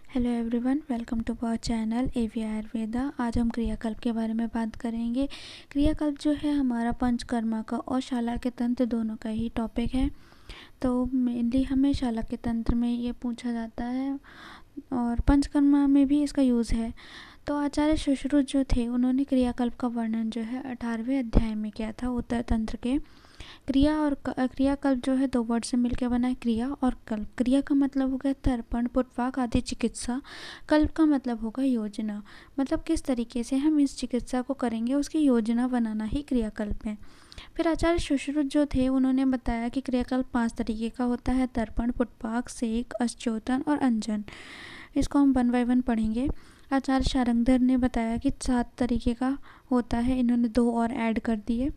Hello everyone, welcome to our channel AV Ayurveda. आज हम क्रियाकल्प के बारे में बात करेंगे। क्रियाकल्प जो है हमारा पंचकर्मा का और शालाक्य तंत्र दोनों का ही टॉपिक है। तो मेनली हमें शालाक्य तंत्र में ये पूछा जाता है और पंचकर्मा में भी इसका यूज़ है। तो आचार्य सुश्रुत जो थे उन्होंने क्रियाकल्प का वर्णन जो है 18वें अध्याय में किया था उत्तर तंत्र के। क्रिया और क्रियाकल्प जो है दो वर्ड से मिलकर बना है, क्रिया और कल्प। क्रिया का मतलब हो गया तर्पण, पुटवाक आदि चिकित्सा। कल्प का मतलब होगा योजना, मतलब किस तरीके से हम इस चिकित्सा को करेंगे उसकी योजना बनाना ही क्रियाकल्प है। फिर आचार्य सुश्रुत जो थे उन्होंने बताया कि क्रियाकल्प 5 तरीके का होता है: तर्पण, पुटवाक, सेक, अश्चोतन और अंजन। इसको हम 1 बाय 1 पढ़ेंगे। आचार्य शारंगधर ने बताया कि 7 तरीके का होता है, इन्होंने 2 और ऐड कर दिए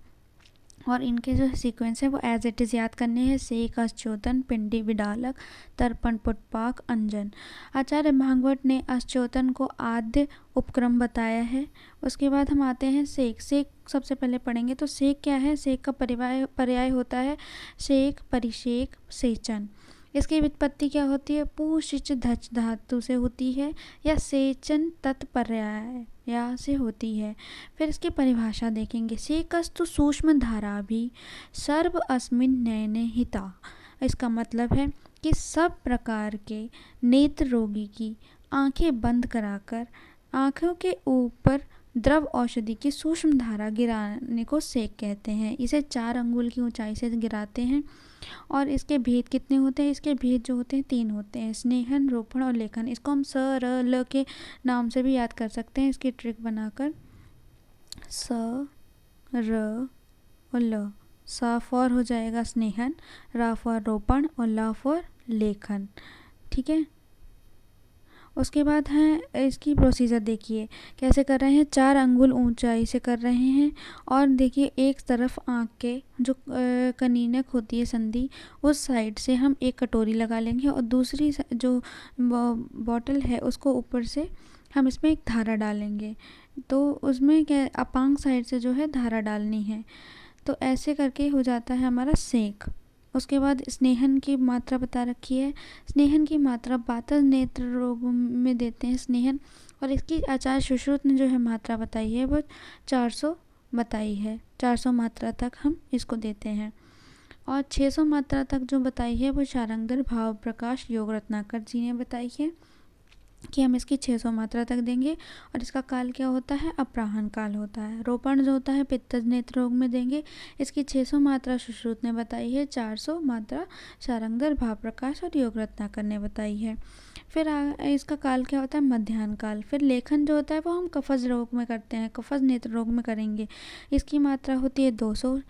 और इनके जो सीक्वेंस है वो एज इट इज़ याद करने हैं: सेक, अश्चोतन, पिंडी, विडालक, तर्पण, पुटपाक, अंजन। आचार्य भागवत ने अश्चोतन को आद्य उपक्रम बताया है। उसके बाद हम आते हैं सेक। सेक सबसे पहले पढ़ेंगे। तो सेक क्या है? सेक का पर्याय होता है सेक, परिषेक, सेचन। इसकी व्युत्पत्ति क्या होती है? पू शिच धच धातु से होती है या सेचन तत्पर्याय या से होती है। फिर इसकी परिभाषा देखेंगे। सेकस्तु सूक्ष्म धारा भी सर्व अस्मिन नयने हिता। इसका मतलब है कि सब प्रकार के नेत्र रोगी की आंखें बंद कराकर आंखों के ऊपर द्रव औषधि की सूक्ष्म धारा गिराने को सेक कहते हैं। इसे 4 अंगुल की ऊंचाई से गिराते हैं। और इसके भेद कितने होते हैं? इसके भेद जो होते हैं 3 होते हैं: स्नेहन, रोपण और लेखन। इसको हम स र ल के नाम से भी याद कर सकते हैं, इसकी ट्रिक बनाकर। स र और ल। सा फॉर हो जाएगा स्नेहन, रा फॉर रोपण और ला फॉर लेखन। ठीक है। उसके बाद है इसकी प्रोसीजर देखिए कैसे कर रहे हैं। 4 अंगुल ऊंचाई से कर रहे हैं और देखिए एक तरफ आँख के जो कनीनक होती है संधि, उस साइड से हम एक कटोरी लगा लेंगे और दूसरी जो बॉटल है उसको ऊपर से हम इसमें एक धारा डालेंगे। तो उसमें क्या अपांग साइड से जो है धारा डालनी है। तो ऐसे करके हो जाता है हमारा सेक। उसके बाद स्नेहन की मात्रा बता रखी है। स्नेहन की मात्रा बातल नेत्र रोग में देते हैं स्नेहन, और इसकी आचार्य सुश्रुत ने जो है मात्रा बताई है वो 400 बताई है। 400 मात्रा तक हम इसको देते हैं। और 600 मात्रा तक जो बताई है वो शारंगधर भाव प्रकाश योग रत्नाकर जी ने बताई है कि हम इसकी 600 मात्रा तक देंगे। और इसका काल क्या होता है? अपराहन काल होता है। रोपण जो होता है पित्तज नेत्र रोग में देंगे। इसकी 600 मात्रा सुश्रुत ने बताई है, 400 मात्रा शारंगधर भाव प्रकाश और योग रत्नाकर ने बताई है। फिर इसका काल क्या होता है? मध्याह्न काल। फिर लेखन जो होता है वो हम कफज रोग में करते हैं, कफज नेत्र रोग में करेंगे। इसकी मात्रा होती है 200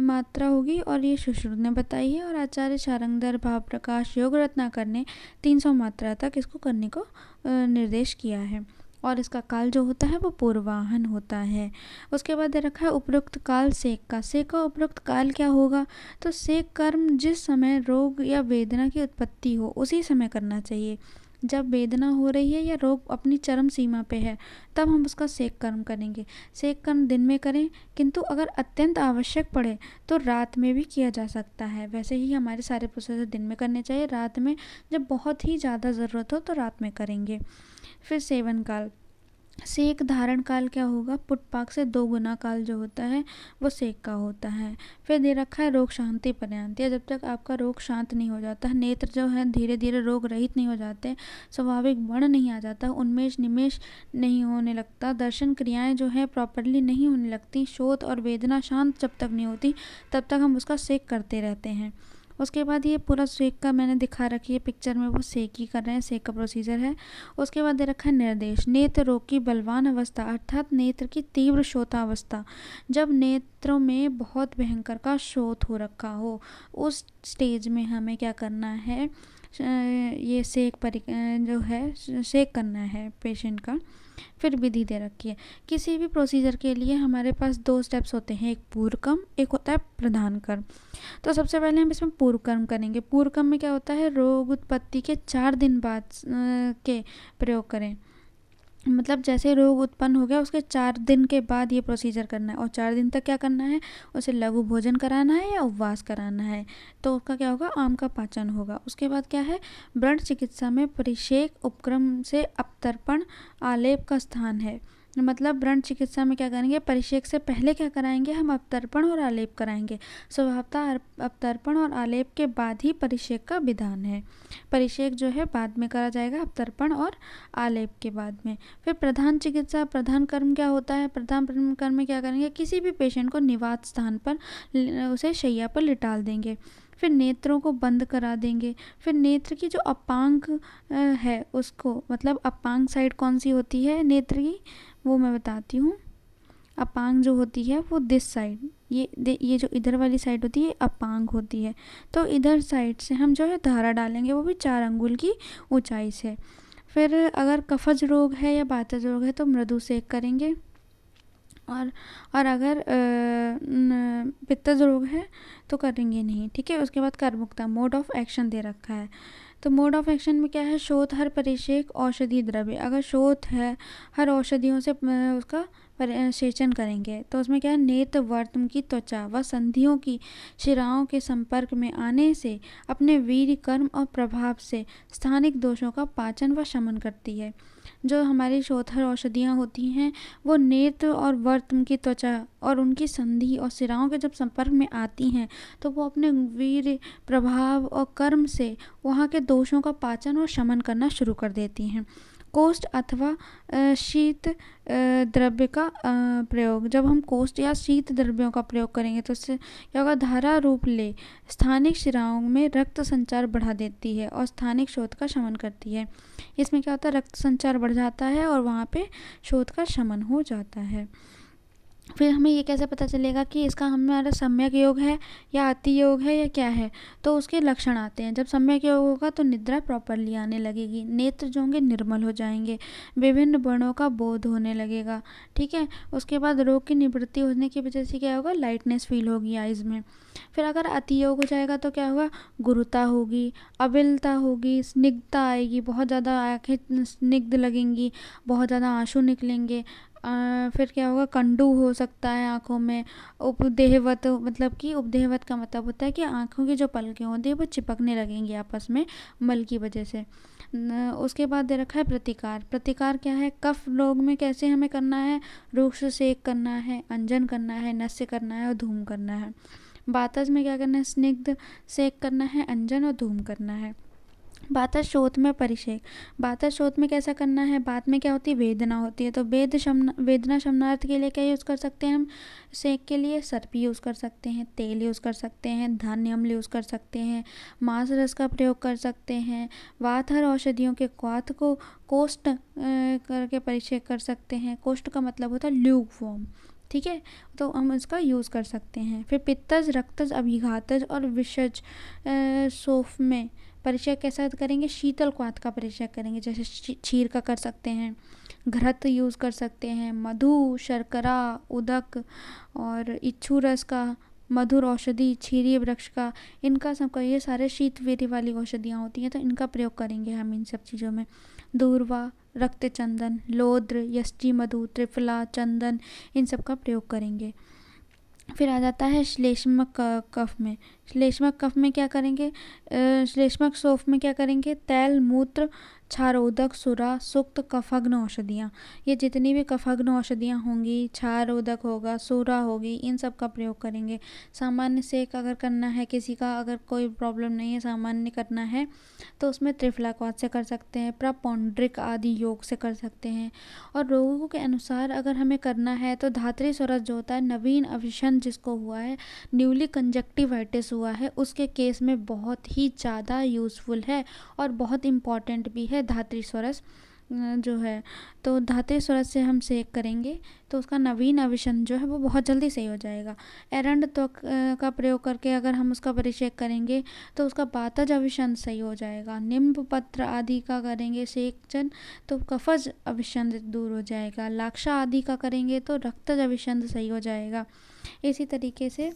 मात्रा होगी और ये सुश्रुत ने बताई है। और आचार्य शारंगधर भाव प्रकाश योग रत्नाकर ने 300 मात्रा तक इसको करने को निर्देश किया है। और इसका काल जो होता है वो पूर्वाहन होता है। उसके बाद दे रखा है उपरोक्त काल सेक का। सेक का उपरोक्त काल क्या होगा? तो सेक कर्म जिस समय रोग या वेदना की उत्पत्ति हो उसी समय करना चाहिए। जब वेदना हो रही है या रोग अपनी चरम सीमा पे है तब हम उसका सेक कर्म करेंगे। सेक कर्म दिन में करें, किंतु अगर अत्यंत आवश्यक पड़े तो रात में भी किया जा सकता है। वैसे ही हमारे सारे प्रोसेस दिन में करने चाहिए, रात में जब बहुत ही ज़्यादा ज़रूरत हो तो रात में करेंगे। फिर सेवन काल। सेक धारण काल क्या होगा? पुटपाक से 2 गुना काल जो होता है वो सेक का होता है। फिर दे रखा है रोग शांति पर्यंत, या जब तक आपका रोग शांत नहीं हो जाता, नेत्र जो है धीरे धीरे रोग रहित नहीं हो जाते, स्वाभाविक वर्ण नहीं आ जाता, उन्मेष निमेष नहीं होने लगता, दर्शन क्रियाएं जो है प्रॉपरली नहीं होने लगती, शोथ और वेदना शांत जब तक नहीं होती तब तक हम उसका सेक करते रहते हैं। उसके बाद ये पूरा सेक का मैंने दिखा रखी है पिक्चर में, वो सेक ही कर रहे हैं, सेक का प्रोसीजर है। उसके बाद दे रखा है निर्देश। नेत्र रोग की बलवान अवस्था अर्थात नेत्र की तीव्र शोथावस्था, जब नेत्रों में बहुत भयंकर का शोथ हो रखा हो उस स्टेज में हमें क्या करना है? ये जो है सेक करना है पेशेंट का। फिर विधि दे रखी है। किसी भी प्रोसीजर के लिए हमारे पास 2 स्टेप्स होते हैं, एक पूर्व कर्म, एक होता है प्रधान कर्म। तो सबसे पहले हम इसमें पूर्व कर्म करेंगे। पूर्व कर्म में क्या होता है? रोग उत्पत्ति के 4 दिन बाद के प्रयोग करें। मतलब जैसे रोग उत्पन्न हो गया उसके 4 दिन के बाद ये प्रोसीजर करना है, और 4 दिन तक क्या करना है, उसे लघु भोजन कराना है या उपवास कराना है। तो उसका क्या होगा, आम का पाचन होगा। उसके बाद क्या है, व्रण चिकित्सा में परिषेक उपक्रम से अपतर्पण आलेप का स्थान है। मतलब व्रण चिकित्सा में क्या करेंगे, परिषेक से पहले क्या कराएंगे, हम अपतर्पण और आलेप कराएंगे। स्वभावतः अपतर्पण और आलेप के बाद ही परिषेक का विधान है। परिषेक जो है बाद में करा जाएगा, अपतर्पण और आलेप के बाद में। फिर प्रधान चिकित्सा, प्रधान कर्म क्या होता है, प्रधान कर्म में क्या करेंगे, किसी भी पेशेंट को निवात स्थान पर उसे शैया पर लिटाल देंगे। फिर नेत्रों को बंद करा देंगे। फिर नेत्र की जो अपांग है उसको, मतलब अपांग साइड कौन सी होती है नेत्र की, वो मैं बताती हूँ। अपांग जो होती है वो दिस साइड, ये जो इधर वाली साइड होती है अपांग होती है। तो इधर साइड से हम जो है धारा डालेंगे, वो भी 4 अंगुल की ऊंचाई से। फिर अगर कफज रोग है या वातज रोग है तो मृदु सेक करेंगे। और अगर पित्तज रोग है तो करेंगे नहीं, ठीक है। उसके बाद करमुक्ता, मोड ऑफ एक्शन दे रखा है। तो मोड ऑफ एक्शन में क्या है, शोथ हर परिषेक औषधि द्रव्य, अगर शोथ है हर औषधियों से उसका सेचन करेंगे। तो उसमें क्या है, नेत्र वर्तम की त्वचा व संधियों की शिराओं के संपर्क में आने से अपने वीर्य कर्म और प्रभाव से स्थानिक दोषों का पाचन व शमन करती है। जो हमारी शोथर औषधियाँ होती हैं वो नेत्र और वर्तम की त्वचा और उनकी संधि और सिराओं के जब संपर्क में आती हैं तो वो अपने वीर्य प्रभाव और कर्म से वहाँ के दोषों का पाचन और शमन करना शुरू कर देती हैं। कोष्ठ अथवा शीत द्रव्य का प्रयोग, जब हम कोष्ठ या शीत द्रव्यों का प्रयोग करेंगे तो इससे क्या होगा, धारा रूप ले स्थानिक शिराओं में रक्त संचार बढ़ा देती है और स्थानिक शोथ का शमन करती है। इसमें क्या होता है, रक्त संचार बढ़ जाता है और वहाँ पे शोथ का शमन हो जाता है। फिर हमें ये कैसे पता चलेगा कि इसका हमारा सम्यक योग है या अति योग है या क्या है, तो उसके लक्षण आते हैं। जब सम्यक योग होगा तो निद्रा प्रॉपरली आने लगेगी, नेत्र जो होंगे निर्मल हो जाएंगे, विभिन्न वर्णों का बोध होने लगेगा, ठीक है। उसके बाद रोग की निवृत्ति होने की वजह से क्या होगा, लाइटनेस फील होगी आइज़ में। फिर अगर अति योग हो जाएगा तो क्या होगा, गुरुता होगी, अविलता होगी, स्निग्धता आएगी, बहुत ज़्यादा आँखें स्निग्ध लगेंगी, बहुत ज़्यादा आंसू निकलेंगे। फिर क्या होगा, कंडू हो सकता है आँखों में, उपदेहवत, मतलब कि उपदेहवत का मतलब होता है कि आँखों की जो पलकें होती है वो चिपकने लगेंगी आपस में मल की वजह से। उसके बाद दे रखा है प्रतिकार। प्रतिकार क्या है, कफ रोग में कैसे हमें करना है, रूक्ष सेक करना है, अंजन करना है, नस्य करना है और धूम करना है। वातज में क्या करना है, स्निग्ध सेक करना है, अंजन और धूम करना है। वातज शोथ में परिषेक, वातज शोथ में कैसा करना है, बात में क्या होती है, वेदना होती है, तो वेदना शमनार्थ के लिए क्या यूज़ कर सकते हैं हम, सेक के लिए सर्प यूज़ कर सकते हैं, तेल यूज़ कर सकते हैं, धान्य अम्ल यूज़ कर सकते हैं, मांस रस का प्रयोग कर सकते हैं, वातहर औषधियों के क्वाथ को कोष्ठ करके परिषेक कर सकते हैं। कोष्ठ का मतलब होता है ल्यूक वॉर्म, ठीक है, तो हम इसका यूज़ कर सकते हैं। फिर पित्तज, रक्तज, अभिघातज और विषज सोफ में परिचय कैसा करेंगे, शीतल क्वाथ का परिचय करेंगे, जैसे क्षीर का कर सकते हैं, घृत यूज़ कर सकते हैं, मधु, शर्करा, उदक और इच्छू रस का, मधुर औषधि, क्षीरीय वृक्ष का, इनका सबका, ये सारे शीत वीर्य वाली औषधियाँ होती हैं तो इनका प्रयोग करेंगे हम इन सब चीज़ों में। दूर्वा, रक्त चंदन, लोद्र, यष्टि मधु, त्रिफला, चंदन, इन सब का प्रयोग करेंगे। फिर आ जाता है श्लेष्मक कफ में। श्लेष्मक कफ में क्या करेंगे, श्लेष्मक सोफ में क्या करेंगे, तैल, मूत्र, क्षारोदक, सुरा, सुक्त, कफग्न औषधियाँ, ये जितनी भी कफग्न औषधियाँ होंगी, क्षारोदक होगा, सुरा होगी, इन सब का प्रयोग करेंगे। सामान्य सेक अगर करना है किसी का, अगर कोई प्रॉब्लम नहीं है, सामान्य करना है तो उसमें त्रिफला क्वाथ से कर सकते हैं, प्रपौंड्रिक आदि योग से कर सकते हैं। और रोगों के अनुसार अगर हमें करना है तो धात्री स्वरस जो होता है, नवीन अभिषण जिसको हुआ है, न्यूली कंजक्टिवाइटिस हुआ है, उसके केस में बहुत ही ज़्यादा यूज़फुल है और बहुत इम्पॉर्टेंट भी है धात्री स्वरस जो है। तो धात्री स्वरस से हम सेक करेंगे तो उसका नवीन अभिषण जो है वो बहुत जल्दी सही हो जाएगा। एरंड त्वक का प्रयोग करके अगर हम उसका परिचय करेंगे तो उसका वातज अभिषण सही हो जाएगा। निम्ब पत्र आदि का करेंगे सेकचन तो कफज अभिषण दूर हो जाएगा। लाक्षा आदि का करेंगे तो रक्तज अभिषण सही हो जाएगा। इसी तरीके से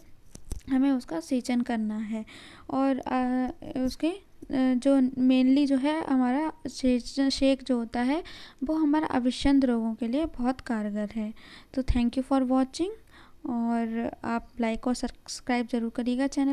हमें उसका सेचन करना है और उसके जो मेनली जो है हमारा शेक जो होता है वो हमारा अविशंद रोगों के लिए बहुत कारगर है। तो थैंक यू फॉर वॉचिंग, और आप लाइक और सब्सक्राइब ज़रूर करिएगा चैनल।